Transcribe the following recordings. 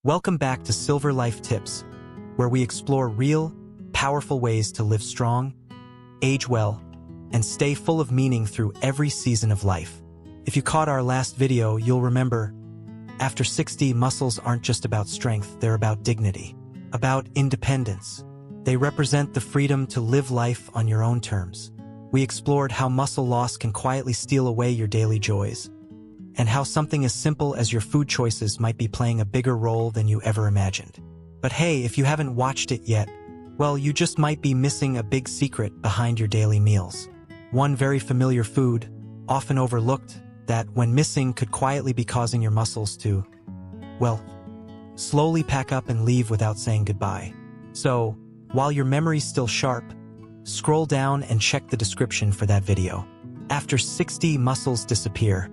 Welcome back to Silver Life Tips, where we explore real, powerful ways to live strong, age well, and stay full of meaning through every season of life. If you caught our last video, you'll remember, after 60, muscles aren't just about strength, they're about dignity, about independence. They represent the freedom to live life on your own terms. We explored how muscle loss can quietly steal away your daily joys, and how something as simple as your food choices might be playing a bigger role than you ever imagined. But hey, if you haven't watched it yet, well, you just might be missing a big secret behind your daily meals. One very familiar food, often overlooked, that when missing could quietly be causing your muscles to, well, slowly pack up and leave without saying goodbye. So, while your memory's still sharp, scroll down and check the description for that video. After 60, muscles disappear.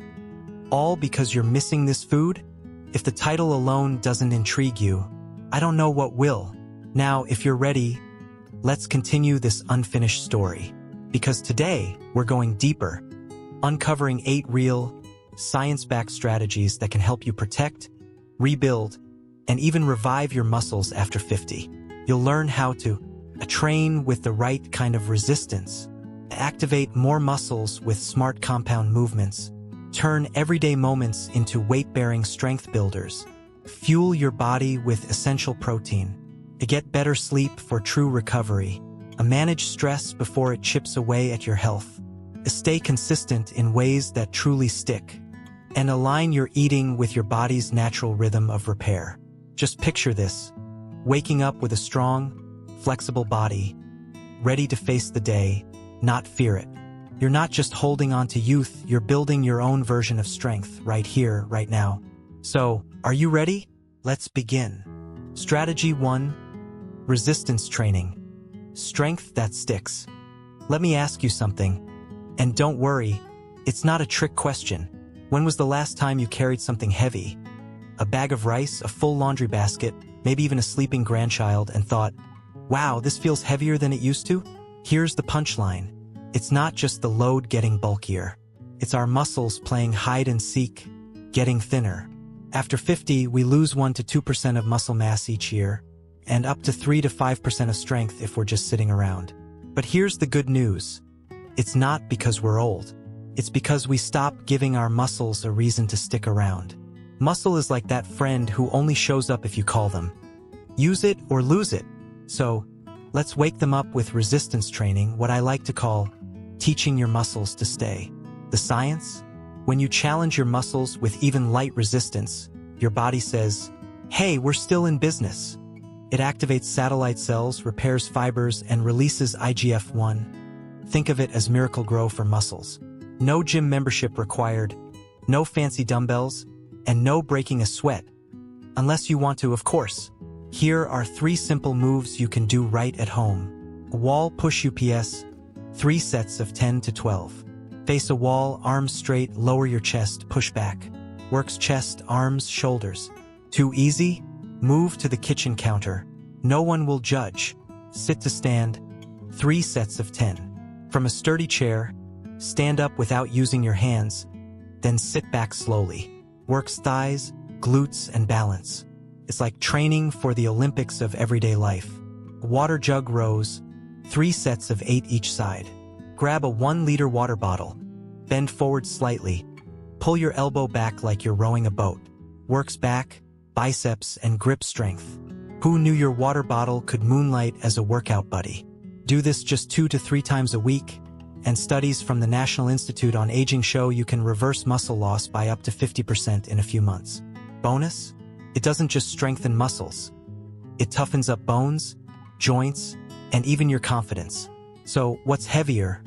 All because you're missing this food? If the title alone doesn't intrigue you, I don't know what will. Now, if you're ready, let's continue this unfinished story. Because today, we're going deeper, uncovering 8 real, science-backed strategies that can help you protect, rebuild, and even revive your muscles after 50. You'll learn how to train with the right kind of resistance, activate more muscles with smart compound movements, turn everyday moments into weight-bearing strength builders, fuel your body with essential protein, to get better sleep for true recovery, manage stress before it chips away at your health, stay consistent in ways that truly stick, and align your eating with your body's natural rhythm of repair. Just picture this, waking up with a strong, flexible body, ready to face the day, not fear it. You're not just holding on to youth, you're building your own version of strength right here, right now. So, are you ready? Let's begin. Strategy 1. Resistance training. Strength that sticks. Let me ask you something. And don't worry, it's not a trick question. When was the last time you carried something heavy? A bag of rice, a full laundry basket, maybe even a sleeping grandchild, and thought, wow, this feels heavier than it used to? Here's the punchline. It's not just the load getting bulkier. It's our muscles playing hide and seek, getting thinner. After 50, we lose 1 to 2% of muscle mass each year, and up to 3 to 5% of strength if we're just sitting around. But here's the good news. It's not because we're old. It's because we stop giving our muscles a reason to stick around. Muscle is like that friend who only shows up if you call them. Use it or lose it. So, let's wake them up with resistance training, what I like to call teaching your muscles to stay. The science? When you challenge your muscles with even light resistance, your body says, hey, we're still in business. It activates satellite cells, repairs fibers, and releases IGF-1. Think of it as miracle grow for muscles. No gym membership required, no fancy dumbbells, and no breaking a sweat. Unless you want to, of course. Here are 3 simple moves you can do right at home. Wall push UPS, 3 sets of 10 to 12. Face a wall, arms straight, lower your chest, push back. Works chest, arms, shoulders. Too easy? Move to the kitchen counter. No one will judge. Sit to stand, 3 sets of 10. From a sturdy chair, stand up without using your hands, then sit back slowly. Works thighs, glutes, and balance. It's like training for the Olympics of everyday life. Water jug rows, 3 sets of 8 each side. Grab a 1-liter water bottle. Bend forward slightly. Pull your elbow back like you're rowing a boat. Works back, biceps, and grip strength. Who knew your water bottle could moonlight as a workout buddy? Do this just 2 to 3 times a week, and studies from the National Institute on Aging show you can reverse muscle loss by up to 50% in a few months. Bonus? It doesn't just strengthen muscles. It toughens up bones, joints, and even your confidence. So, what's heavier?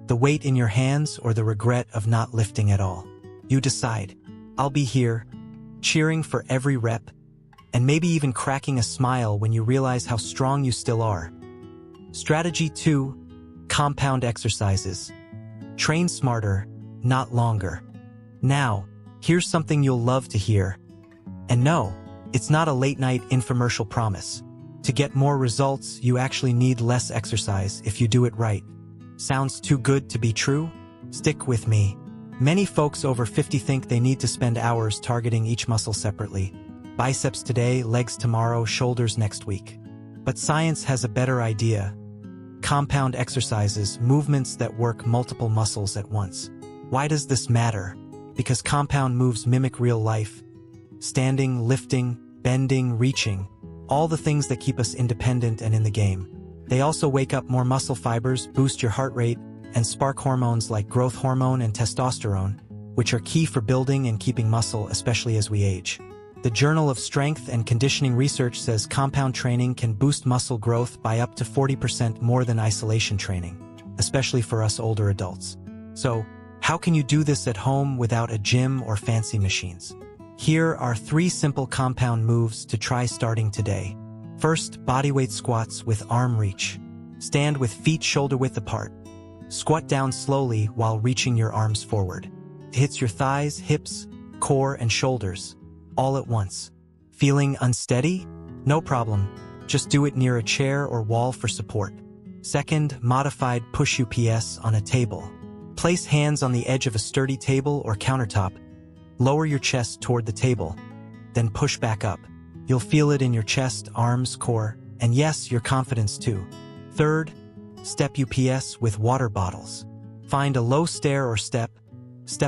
The weight in your hands or the regret of not lifting at all? You decide. I'll be here, cheering for every rep, and maybe even cracking a smile when you realize how strong you still are. Strategy 2. Compound exercises. Train smarter, not longer. Now, here's something you'll love to hear. And no, it's not a late-night infomercial promise. To get more results, you actually need less exercise if you do it right. Sounds too good to be true? Stick with me. Many folks over 50 think they need to spend hours targeting each muscle separately. Biceps today, legs tomorrow, shoulders next week. But science has a better idea. Compound exercises, movements that work multiple muscles at once. Why does this matter? Because compound moves mimic real life. Standing, lifting, bending, reaching, all the things that keep us independent and in the game. They also wake up more muscle fibers, boost your heart rate, and spark hormones like growth hormone and testosterone, which are key for building and keeping muscle, especially as we age. The Journal of Strength and Conditioning Research says compound training can boost muscle growth by up to 40% more than isolation training, especially for us older adults. So, how can you do this at home without a gym or fancy machines? Here are 3 simple compound moves to try starting today. First, bodyweight squats with arm reach. Stand with feet shoulder-width apart. Squat down slowly while reaching your arms forward. It hits your thighs, hips, core, and shoulders, all at once. Feeling unsteady? No problem. Just do it near a chair or wall for support. Second, modified push UPS on a table. Place hands on the edge of a sturdy table or countertop. Lower your chest toward the table, then push back up. You'll feel it in your chest, arms, core, and yes, your confidence too. Third, step UPS with water bottles. Find a low stair or step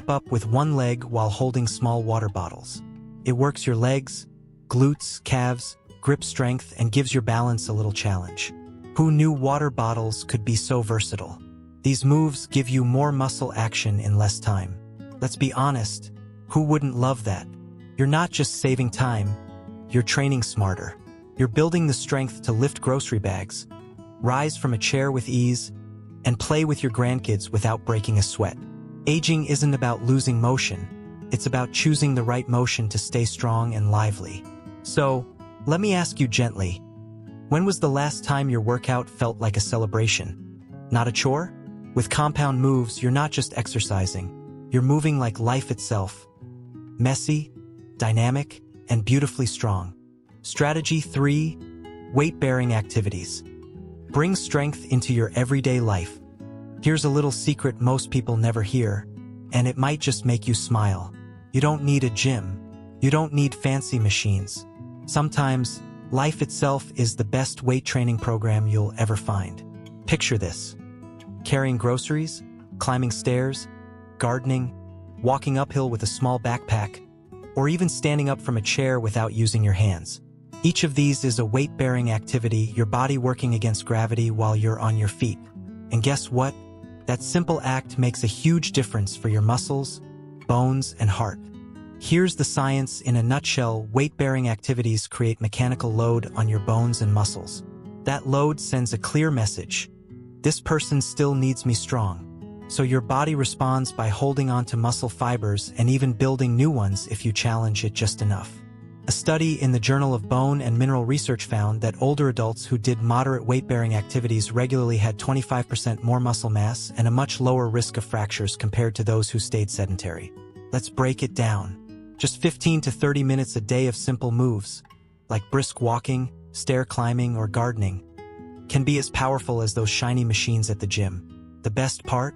up with one leg while holding small water bottles. It works your legs, glutes, calves, grip strength, and gives your balance a little challenge. Who knew water bottles could be so versatile? These moves give you more muscle action in less time. Let's be honest, who wouldn't love that? You're not just saving time, you're training smarter. You're building the strength to lift grocery bags, rise from a chair with ease, and play with your grandkids without breaking a sweat. Aging isn't about losing motion, it's about choosing the right motion to stay strong and lively. So, let me ask you gently, when was the last time your workout felt like a celebration? Not a chore? With compound moves, you're not just exercising, you're moving like life itself. Messy, dynamic, and beautifully strong. Strategy 3, weight-bearing activities. Bring strength into your everyday life. Here's a little secret most people never hear, and it might just make you smile. You don't need a gym. You don't need fancy machines. Sometimes, life itself is the best weight training program you'll ever find. Picture this: carrying groceries, climbing stairs, gardening, walking uphill with a small backpack, or even standing up from a chair without using your hands. Each of these is a weight-bearing activity, your body working against gravity while you're on your feet. And guess what? That simple act makes a huge difference for your muscles, bones, and heart. Here's the science in a nutshell: weight-bearing activities create mechanical load on your bones and muscles. That load sends a clear message: this person still needs me strong. So your body responds by holding on to muscle fibers and even building new ones if you challenge it just enough. A study in the Journal of Bone and Mineral Research found that older adults who did moderate weight-bearing activities regularly had 25% more muscle mass and a much lower risk of fractures compared to those who stayed sedentary. Let's break it down. Just 15 to 30 minutes a day of simple moves, like brisk walking, stair climbing, or gardening, can be as powerful as those shiny machines at the gym. The best part?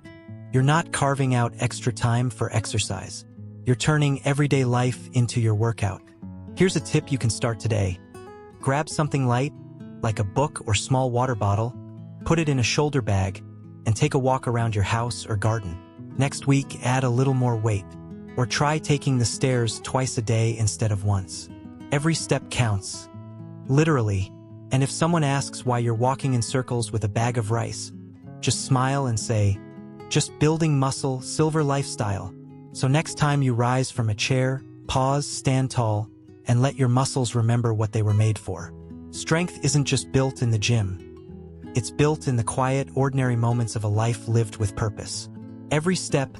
You're not carving out extra time for exercise. You're turning everyday life into your workout. Here's a tip you can start today. Grab something light, like a book or small water bottle, put it in a shoulder bag, and take a walk around your house or garden. Next week, add a little more weight, or try taking the stairs twice a day instead of once. Every step counts, literally, and if someone asks why you're walking in circles with a bag of rice, just smile and say, just building muscle, silver lifestyle. So next time you rise from a chair, pause, stand tall, and let your muscles remember what they were made for. Strength isn't just built in the gym. It's built in the quiet, ordinary moments of a life lived with purpose. Every step,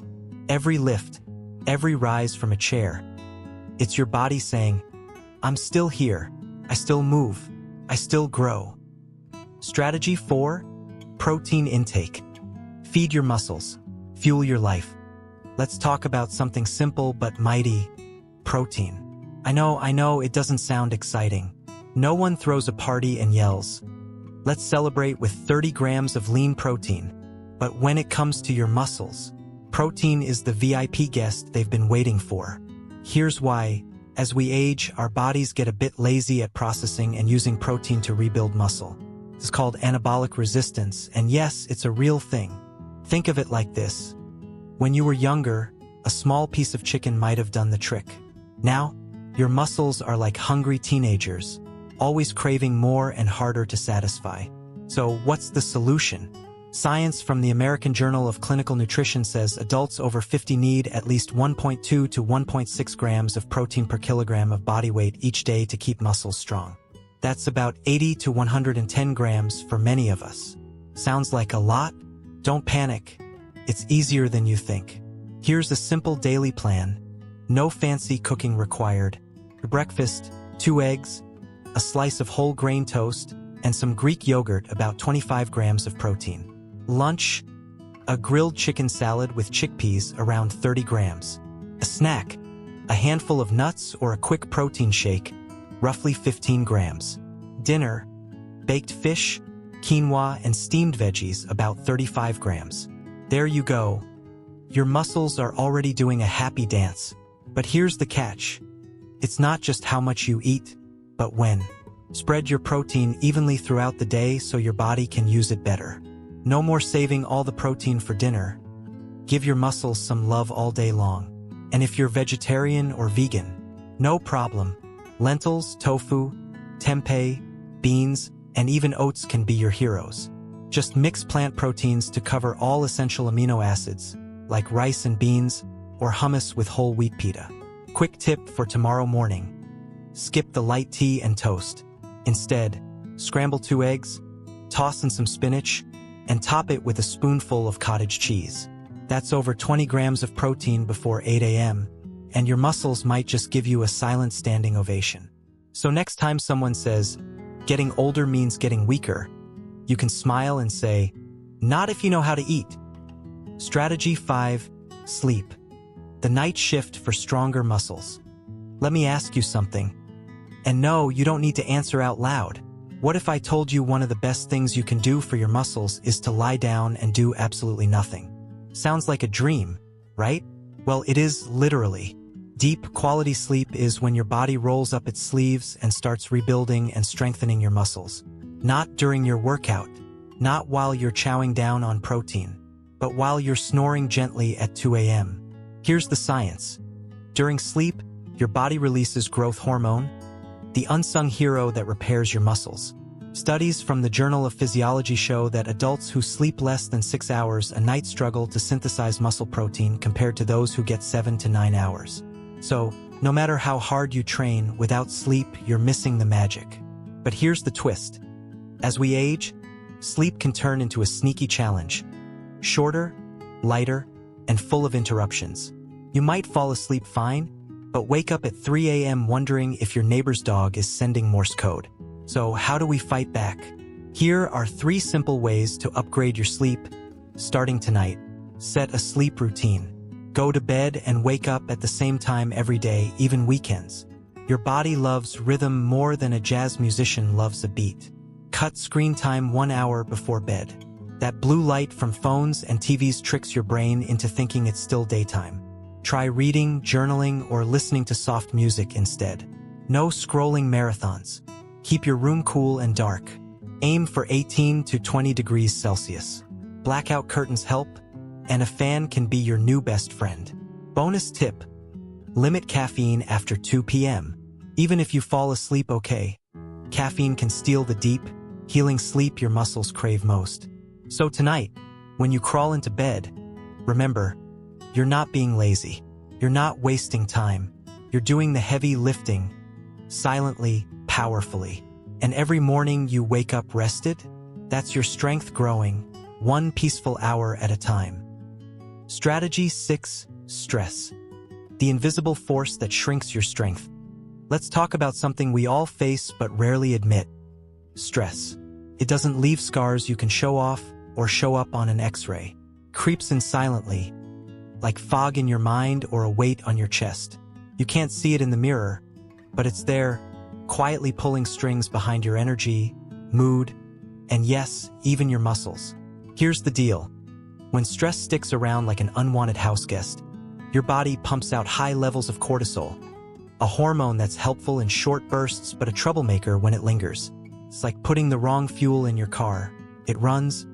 every lift, every rise from a chair. It's your body saying, I'm still here, I still move, I still grow. Strategy 4, protein intake. Feed your muscles, fuel your life. Let's talk about something simple but mighty: protein. I know, it doesn't sound exciting. No one throws a party and yells, let's celebrate with 30 grams of lean protein. But when it comes to your muscles, protein is the VIP guest they've been waiting for. Here's why: As we age, our bodies get a bit lazy at processing and using protein to rebuild muscle. It's called anabolic resistance, and yes, it's a real thing. Think of it like this. When you were younger, a small piece of chicken might have done the trick. Now, your muscles are like hungry teenagers, always craving more and harder to satisfy. So, what's the solution? Science from the American Journal of Clinical Nutrition says adults over 50 need at least 1.2 to 1.6 grams of protein per kilogram of body weight each day to keep muscles strong. That's about 80 to 110 grams for many of us. Sounds like a lot? Don't panic. It's easier than you think. Here's a simple daily plan. No fancy cooking required. For breakfast, 2 eggs, a slice of whole grain toast, and some Greek yogurt, about 25 grams of protein. Lunch, a grilled chicken salad with chickpeas, around 30 grams. A snack, a handful of nuts or a quick protein shake, roughly 15 grams. Dinner, baked fish, quinoa, and steamed veggies, about 35 grams. There you go. Your muscles are already doing a happy dance. But here's the catch. It's not just how much you eat, but when. Spread your protein evenly throughout the day so your body can use it better. No more saving all the protein for dinner. Give your muscles some love all day long. And if you're vegetarian or vegan, no problem. Lentils, tofu, tempeh, beans, and even oats can be your heroes. Just mix plant proteins to cover all essential amino acids, like rice and beans, or hummus with whole wheat pita. Quick tip for tomorrow morning. Skip the light tea and toast. Instead, scramble 2 eggs, toss in some spinach, and top it with a spoonful of cottage cheese. That's over 20 grams of protein before 8 a.m., and your muscles might just give you a silent standing ovation. So next time someone says, getting older means getting weaker, you can smile and say, not if you know how to eat. Strategy 5, sleep. The night shift for stronger muscles. Let me ask you something. And no, you don't need to answer out loud. What if I told you one of the best things you can do for your muscles is to lie down and do absolutely nothing? Sounds like a dream, right? Well, it is literally. Deep, quality sleep is when your body rolls up its sleeves and starts rebuilding and strengthening your muscles. Not during your workout, not while you're chowing down on protein, but while you're snoring gently at 2 a.m. Here's the science. During sleep, your body releases growth hormone, the unsung hero that repairs your muscles. Studies from the Journal of Physiology show that adults who sleep less than 6 hours a night struggle to synthesize muscle protein compared to those who get 7 to 9 hours. So, no matter how hard you train, without sleep, you're missing the magic. But here's the twist. As we age, sleep can turn into a sneaky challenge. Shorter, lighter, and full of interruptions. You might fall asleep fine, but wake up at 3 a.m. wondering if your neighbor's dog is sending Morse code. So how do we fight back? Here are 3 simple ways to upgrade your sleep. Starting tonight, set a sleep routine. Go to bed and wake up at the same time every day, even weekends. Your body loves rhythm more than a jazz musician loves a beat. Cut screen time 1 hour before bed. That blue light from phones and TVs tricks your brain into thinking it's still daytime. Try reading, journaling, or listening to soft music instead. No scrolling marathons. Keep your room cool and dark. Aim for 18 to 20 degrees Celsius. Blackout curtains help, and a fan can be your new best friend. Bonus tip: limit caffeine after 2 p.m. Even if you fall asleep okay, caffeine can steal the deep, healing sleep your muscles crave most. So tonight, when you crawl into bed, remember, you're not being lazy. You're not wasting time. You're doing the heavy lifting, silently, powerfully. And every morning you wake up rested, that's your strength growing, 1 peaceful hour at a time. Strategy 6, stress. The invisible force that shrinks your strength. Let's talk about something we all face but rarely admit. Stress. It doesn't leave scars you can show off or show up on an X-ray. Creeps in silently, like fog in your mind or a weight on your chest. You can't see it in the mirror, but it's there, quietly pulling strings behind your energy, mood, and yes, even your muscles. Here's the deal. When stress sticks around like an unwanted house guest, your body pumps out high levels of cortisol, a hormone that's helpful in short bursts but a troublemaker when it lingers. It's like putting the wrong fuel in your car. It runs,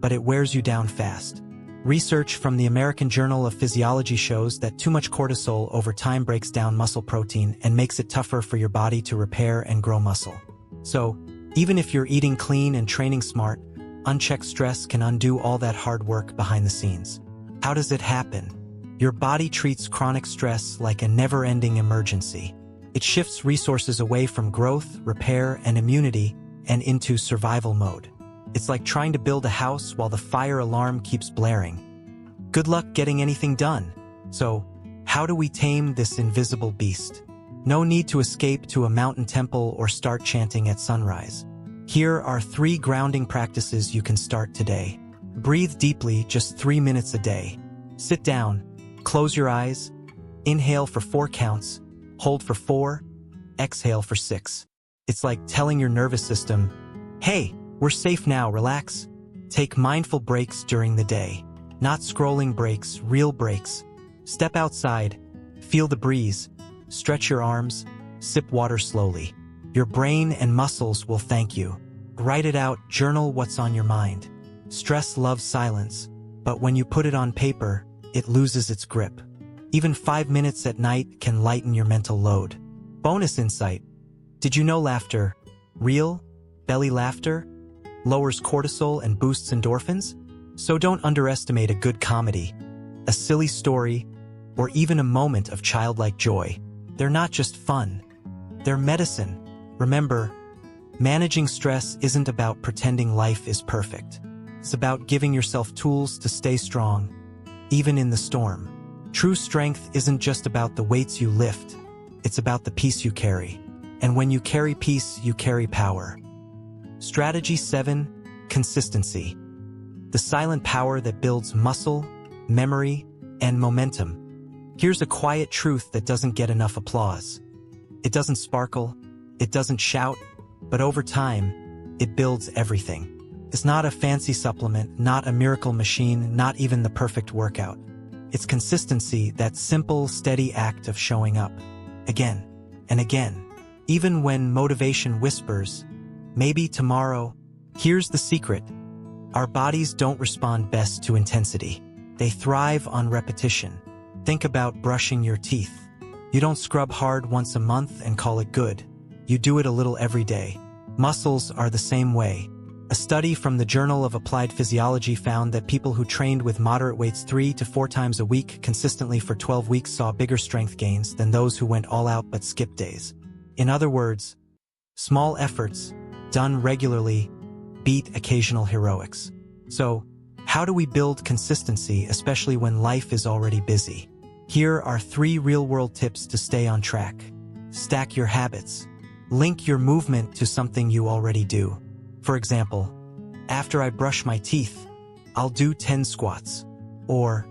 but it wears you down fast. Research from the American Journal of Physiology shows that too much cortisol over time breaks down muscle protein and makes it tougher for your body to repair and grow muscle. So, even if you're eating clean and training smart, unchecked stress can undo all that hard work behind the scenes. How does it happen? Your body treats chronic stress like a never-ending emergency. It shifts resources away from growth, repair, and immunity and into survival mode. It's like trying to build a house while the fire alarm keeps blaring. Good luck getting anything done. So, how do we tame this invisible beast? No need to escape to a mountain temple or start chanting at sunrise. Here are 3 grounding practices you can start today. Breathe deeply just 3 minutes a day. Sit down, close your eyes, inhale for 4 counts, hold for 4, exhale for 6. It's like telling your nervous system, hey, we're safe now, relax. Take mindful breaks during the day. Not scrolling breaks, real breaks. Step outside, feel the breeze, stretch your arms, sip water slowly. Your brain and muscles will thank you. Write it out, journal what's on your mind. Stress loves silence, but when you put it on paper, it loses its grip. Even 5 minutes at night can lighten your mental load. Bonus insight. Did you know laughter, real, belly laughter, lowers cortisol and boosts endorphins? So don't underestimate a good comedy, a silly story, or even a moment of childlike joy. They're not just fun. They're medicine. Remember, managing stress isn't about pretending life is perfect. It's about giving yourself tools to stay strong, even in the storm. True strength isn't just about the weights you lift. It's about the peace you carry. And when you carry peace, you carry power. Strategy 7, consistency. The silent power that builds muscle, memory, and momentum. Here's a quiet truth that doesn't get enough applause. It doesn't sparkle, it doesn't shout, but over time, it builds everything. It's not a fancy supplement, not a miracle machine, not even the perfect workout. It's consistency, that simple, steady act of showing up. Again and again. Even when motivation whispers, maybe tomorrow. Here's the secret. Our bodies don't respond best to intensity. They thrive on repetition. Think about brushing your teeth. You don't scrub hard once a month and call it good. You do it a little every day. Muscles are the same way. A study from the Journal of Applied Physiology found that people who trained with moderate weights 3 to 4 times a week consistently for 12 weeks saw bigger strength gains than those who went all out but skipped days. In other words, small efforts, done regularly, beat occasional heroics. So, how do we build consistency, especially when life is already busy? Here are 3 real-world tips to stay on track. Stack your habits. Link your movement to something you already do. For example, after I brush my teeth, I'll do 10 squats. Or,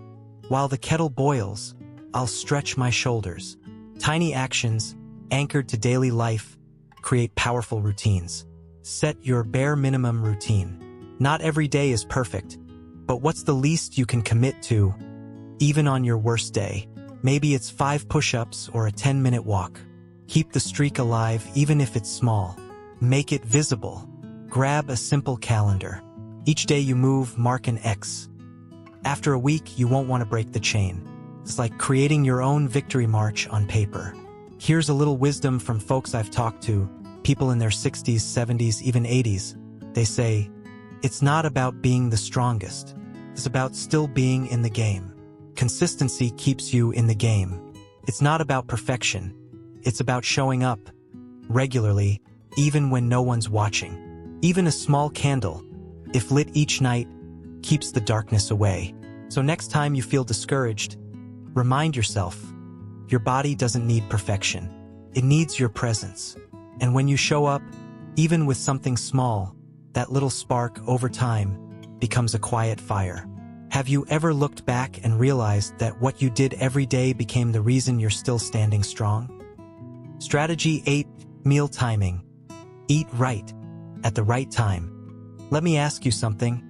while the kettle boils, I'll stretch my shoulders. Tiny actions, anchored to daily life, create powerful routines. Set your bare minimum routine. Not every day is perfect, but what's the least you can commit to, even on your worst day? Maybe it's 5 push-ups or a 10-minute walk. Keep the streak alive even if it's small. Make it visible. Grab a simple calendar. Each day you move, mark an X. After a week, you won't want to break the chain. It's like creating your own victory march on paper. Here's a little wisdom from folks I've talked to, people in their 60s, 70s, even 80s. They say, it's not about being the strongest. It's about still being in the game. Consistency keeps you in the game. It's not about perfection. It's about showing up regularly, even when no one's watching. Even a small candle, if lit each night, keeps the darkness away. So next time you feel discouraged, remind yourself, your body doesn't need perfection. It needs your presence. And when you show up, even with something small, that little spark over time becomes a quiet fire. Have you ever looked back and realized that what you did every day became the reason you're still standing strong? Strategy 8, meal timing. Eat right, at the right time. Let me ask you something,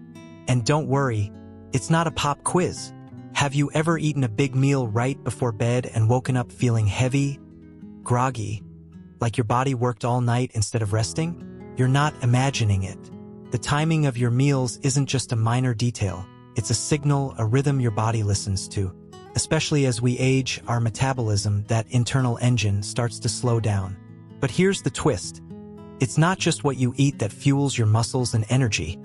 and don't worry, it's not a pop quiz. Have you ever eaten a big meal right before bed and woken up feeling heavy, groggy, like your body worked all night instead of resting, you're not imagining it. The timing of your meals isn't just a minor detail. It's a signal, a rhythm your body listens to. Especially as we age, our metabolism, that internal engine, starts to slow down. But here's the twist. It's not just what you eat that fuels your muscles and energy.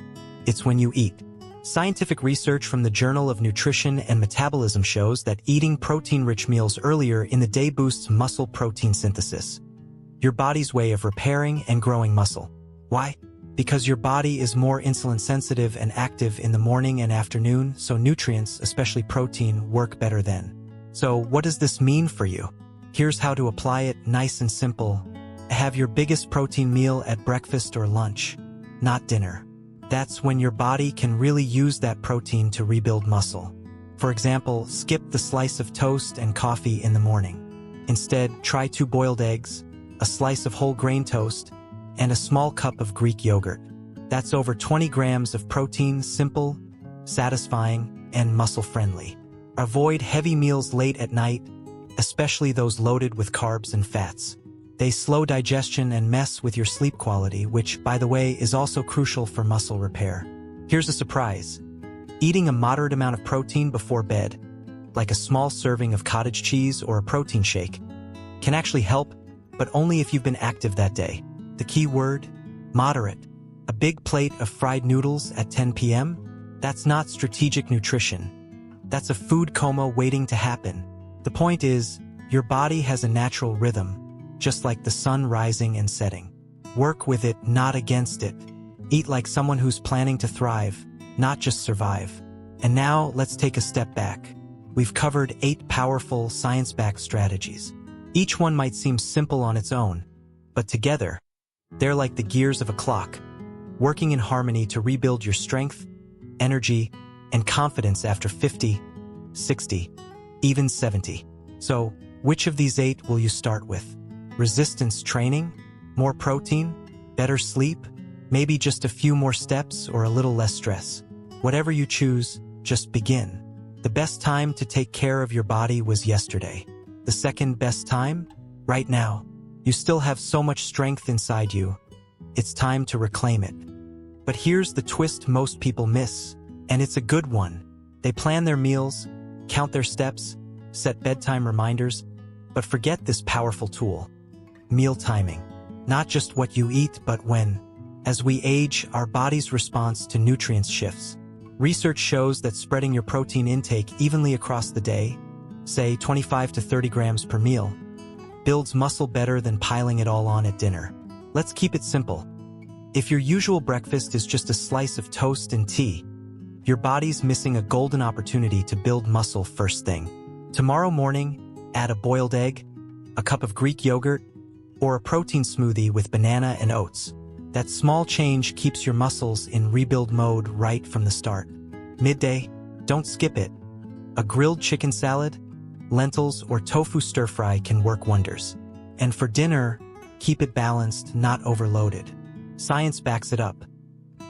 It's when you eat. Scientific research from the Journal of Nutrition and Metabolism shows that eating protein-rich meals earlier in the day boosts muscle protein synthesis, your body's way of repairing and growing muscle. Why? Because your body is more insulin-sensitive and active in the morning and afternoon, so nutrients, especially protein, work better then. So what does this mean for you? Here's how to apply it, nice and simple. Have your biggest protein meal at breakfast or lunch, not dinner. That's when your body can really use that protein to rebuild muscle. For example, skip the slice of toast and coffee in the morning. Instead, try 2 boiled eggs, a slice of whole grain toast, and a small cup of Greek yogurt. That's over 20 grams of protein, simple, satisfying, and muscle-friendly. Avoid heavy meals late at night, especially those loaded with carbs and fats. They slow digestion and mess with your sleep quality, which, by the way, is also crucial for muscle repair. Here's a surprise. Eating a moderate amount of protein before bed, like a small serving of cottage cheese or a protein shake, can actually help, but only if you've been active that day. The key word? Moderate. A big plate of fried noodles at 10 p.m.? That's not strategic nutrition. That's a food coma waiting to happen. The point is, your body has a natural rhythm, just like the sun rising and setting. Work with it, not against it. Eat like someone who's planning to thrive, not just survive. And now, let's take a step back. We've covered 8 powerful, science-backed strategies. Each one might seem simple on its own, but together, they're like the gears of a clock, working in harmony to rebuild your strength, energy, and confidence after 50, 60, even 70. So, which of these 8 will you start with? Resistance training? More protein? Better sleep? Maybe just a few more steps or a little less stress? Whatever you choose, just begin. The best time to take care of your body was yesterday. The second best time? Right now. You still have so much strength inside you. It's time to reclaim it. But here's the twist most people miss, and it's a good one. They plan their meals, count their steps, set bedtime reminders, but forget this powerful tool. Meal timing. Not just what you eat, but when. As we age, our body's response to nutrients shifts. Research shows that spreading your protein intake evenly across the day, say 25 to 30 grams per meal, builds muscle better than piling it all on at dinner. Let's keep it simple. If your usual breakfast is just a slice of toast and tea, your body's missing a golden opportunity to build muscle first thing. Tomorrow morning, add a boiled egg, a cup of Greek yogurt, or a protein smoothie with banana and oats. That small change keeps your muscles in rebuild mode right from the start. Midday, don't skip it. A grilled chicken salad, lentils, or tofu stir-fry can work wonders. And for dinner, keep it balanced, not overloaded. Science backs it up.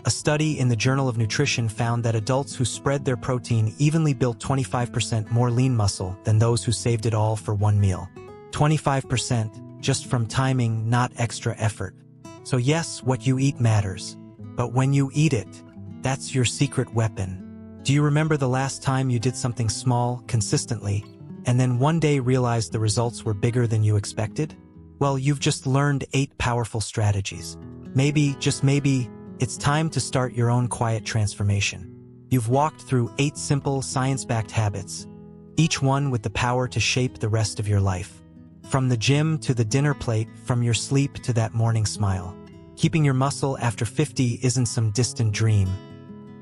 A study in the Journal of Nutrition found that adults who spread their protein evenly built 25% more lean muscle than those who saved it all for one meal. 25% just from timing, not extra effort. So yes, what you eat matters. But when you eat it, that's your secret weapon. Do you remember the last time you did something small, consistently, and then one day realized the results were bigger than you expected? Well, you've just learned 8 powerful strategies. Maybe, just maybe, it's time to start your own quiet transformation. You've walked through 8 simple, science-backed habits, each one with the power to shape the rest of your life. From the gym to the dinner plate, from your sleep to that morning smile. Keeping your muscle after 50 isn't some distant dream.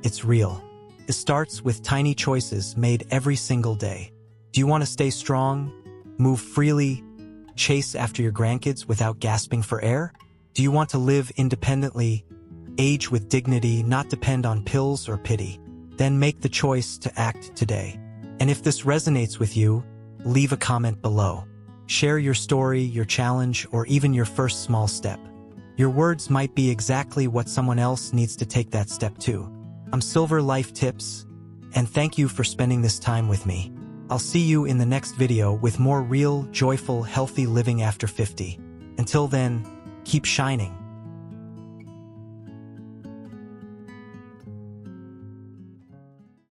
It's real. It starts with tiny choices made every single day. Do you want to stay strong, move freely, chase after your grandkids without gasping for air? Do you want to live independently, age with dignity, not depend on pills or pity? Then make the choice to act today. And if this resonates with you, leave a comment below. Share your story, your challenge, or even your first small step. Your words might be exactly what someone else needs to take that step too. I'm Silver Life Tips, and thank you for spending this time with me. I'll see you in the next video with more real, joyful, healthy living after 50. Until then, keep shining.